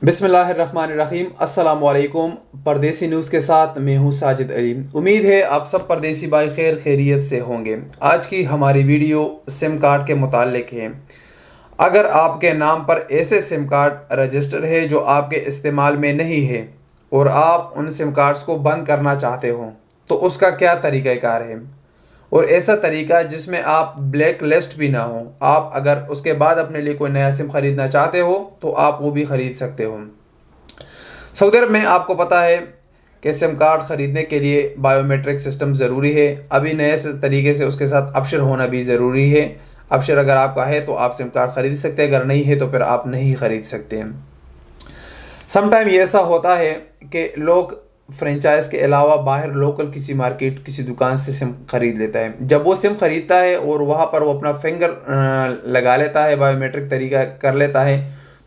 बिस्मिल्लाहिर्रहमानिर्रहीम। अस्सलाम वालेकुम। परदेसी न्यूज़ के साथ मैं हूँ साजिद अली। उम्मीद है आप सब परदेसी भाई खैर खैरियत से होंगे। आज की हमारी वीडियो सिम कार्ड के मुतालिक है। अगर आपके नाम पर ऐसे सिम कार्ड रजिस्टर्ड है जो आपके इस्तेमाल में नहीं है और आप उन सिम कार्ड्स को बंद करना चाहते हो तो उसका क्या तरीक़ाकार है, और ऐसा तरीका जिसमें आप ब्लैक लिस्ट भी ना हो। आप अगर उसके बाद अपने लिए कोई नया सिम ख़रीदना चाहते हो तो आप वो भी ख़रीद सकते हो। सऊदी अरब में आपको पता है कि सिम कार्ड ख़रीदने के लिए बायोमेट्रिक सिस्टम ज़रूरी है। अभी नए तरीके से उसके साथ अपशर होना भी ज़रूरी है। अपशर अगर आपका है तो आप सिम कार्ड ख़रीद सकते हैं, अगर नहीं है तो फिर आप नहीं ख़रीद सकते हैं। समटाइम ये ऐसा होता है कि लोग फ्रेंचाइज के अलावा बाहर लोकल किसी मार्केट किसी दुकान से सिम ख़रीद लेता है। जब वो सिम ख़रीदता है और वहाँ पर वो अपना फिंगर लगा लेता है, बायोमेट्रिक तरीका कर लेता है,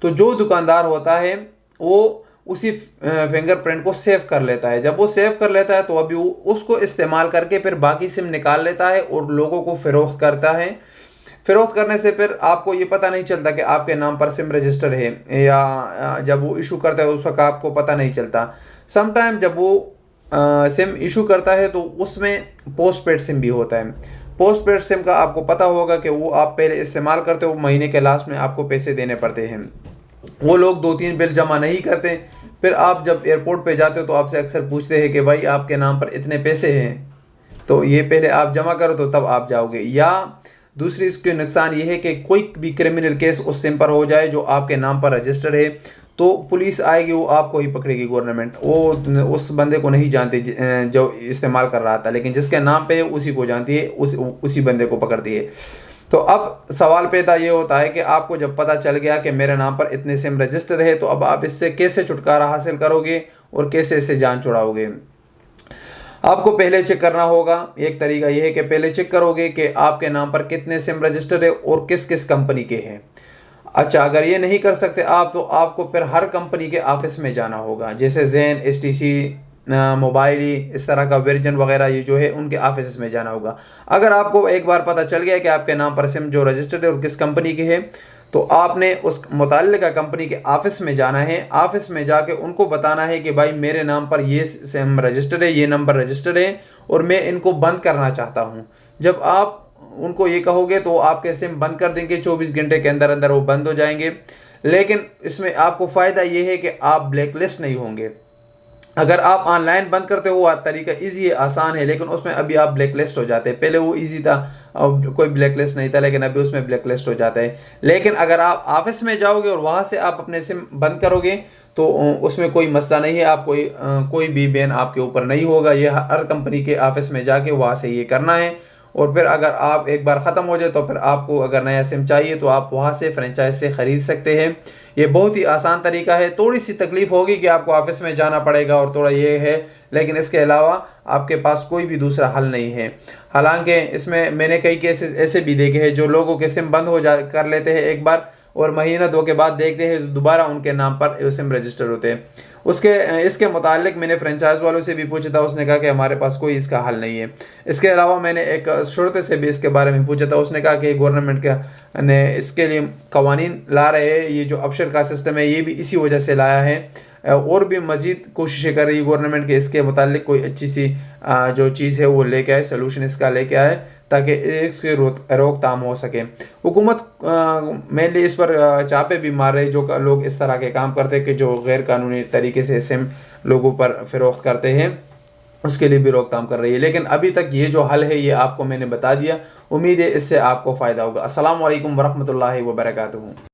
तो जो दुकानदार होता है वो उसी फिंगरप्रिंट को सेव कर लेता है। जब वो सेव कर लेता है तो अभी वो उसको इस्तेमाल करके फिर बाकी सिम निकाल लेता है और लोगों को फ़रोख्त करता है। फ़रोख्त करने से फिर आपको ये पता नहीं चलता कि आपके नाम पर सिम रजिस्टर्ड है, या जब वो इशू करता है उस वक्त आपको पता नहीं चलता। समटाइम जब वो सिम इशू करता है तो उसमें पोस्ट पेड सिम भी होता है। पोस्ट पेड सिम का आपको पता होगा कि वो आप पहले इस्तेमाल करते हो, महीने के लास्ट में आपको पैसे देने पड़ते हैं। वो लोग 2-3 बिल जमा नहीं करते। फिर आप जब एयरपोर्ट पे जाते हो तो आपसे अक्सर पूछते हैं कि भाई आपके नाम पर इतने पैसे हैं, तो ये पहले आप जमा करो तो तब आप जाओगे। या दूसरी इसके नुकसान ये है कि कोई भी क्रिमिनल केस उस सिम पर हो जाए जो आपके नाम पर रजिस्टर्ड है तो पुलिस आएगी, वो आपको ही पकड़ेगी। गवर्नमेंट वो उस बंदे को नहीं जानती जो इस्तेमाल कर रहा था, लेकिन जिसके नाम पे है उसी को जानती है, उसी बंदे को पकड़ती है। तो अब सवाल पैदा ये होता है कि आपको जब पता चल गया कि मेरे नाम पर इतने सिम रजिस्टर्ड है तो अब आप इससे कैसे छुटकारा हासिल करोगे और कैसे इससे जान छुड़ाओगे। आपको पहले चेक करना होगा। एक तरीका यह है कि पहले चेक करोगे कि आपके नाम पर कितने सिम रजिस्टर्ड है और किस किस कंपनी के हैं। अच्छा, अगर ये नहीं कर सकते आप तो आपको फिर हर कंपनी के ऑफिस में जाना होगा, जैसे ज़ेन, STC, मोबाइली, इस तरह का वर्जन वगैरह ये जो है उनके ऑफिस में जाना होगा। अगर आपको एक बार पता चल गया कि आपके नाम पर सिम जो रजिस्टर्ड है और किस कंपनी की है तो आपने उस मुतल्लिका कंपनी के ऑफिस में जाना है। ऑफिस में जाके उनको बताना है कि भाई मेरे नाम पर ये सिम रजिस्टर्ड है, ये नंबर रजिस्टर्ड है और मैं इनको बंद करना चाहता हूँ। जब आप उनको ये कहोगे तो आपके सिम बंद कर देंगे, 24 घंटे के अंदर अंदर वो बंद हो जाएंगे। लेकिन इसमें आपको फ़ायदा ये है कि आप ब्लैक लिस्ट नहीं होंगे। अगर आप ऑनलाइन बंद करते हो तरीका इजी है, आसान है, लेकिन उसमें अभी आप ब्लैक लिस्ट हो जाते हैं। पहले वो इजी था, अब कोई ब्लैक लिस्ट नहीं था, लेकिन अभी उसमें ब्लैक लिस्ट हो जाता है। लेकिन अगर आप ऑफिस में जाओगे और वहाँ से आप अपने सिम बंद करोगे तो उसमें कोई मसला नहीं है। आप कोई भी बैन आपके ऊपर नहीं होगा। ये हर कंपनी के ऑफिस में जाके वहाँ से ये करना है। और फिर अगर आप एक बार ख़त्म हो जाए तो फिर आपको अगर नया सिम चाहिए तो आप वहाँ से फ्रेंचाइज से ख़रीद सकते हैं। ये बहुत ही आसान तरीका है। थोड़ी सी तकलीफ़ होगी कि आपको ऑफिस में जाना पड़ेगा और थोड़ा ये है, लेकिन इसके अलावा आपके पास कोई भी दूसरा हल नहीं है। हालांकि इसमें मैंने कई केसेस ऐसे भी देखे हैं जो लोगों के सिम बंद हो जा कर लेते हैं एक बार और महीना 2 के बाद देखते हैं तो दोबारा उनके नाम पर सिम रजिस्टर्ड होते हैं। इसके मुतालिक मैंने फ्रेंचाइज वालों से भी पूछा था, उसने कहा कि हमारे पास कोई इसका हल नहीं है। इसके अलावा मैंने एक शुरते से भी इसके बारे में पूछा था, उसने कहा कि गवर्नमेंट का ने इसके लिए कवानीन ला रहे हैं। ये जो अपशर का सिस्टम है ये भी इसी वजह से लाया है और भी मज़ीद कोशिशें कर रही है गवर्नमेंट के इसके मुतालिक कोई अच्छी सी जो चीज़ है वो लेके आए, सलूशन इसका लेके आए ताकि इसकी रोकथाम हो सके। हुकूमत मेनली इस पर चापे भी मार रही जो लोग इस तरह के काम करते हैं कि जो गैर कानूनी तरीके से सिम लोगों पर फ़रोख्त करते हैं, उसके लिए भी रोकथाम कर रही है। लेकिन अभी तक ये जो हल है ये आपको मैंने बता दिया। उम्मीद है इससे आपको फ़ायदा होगा। अस्सलाम वालेकुम वरहमतुल्लाहि वबरकातुहू।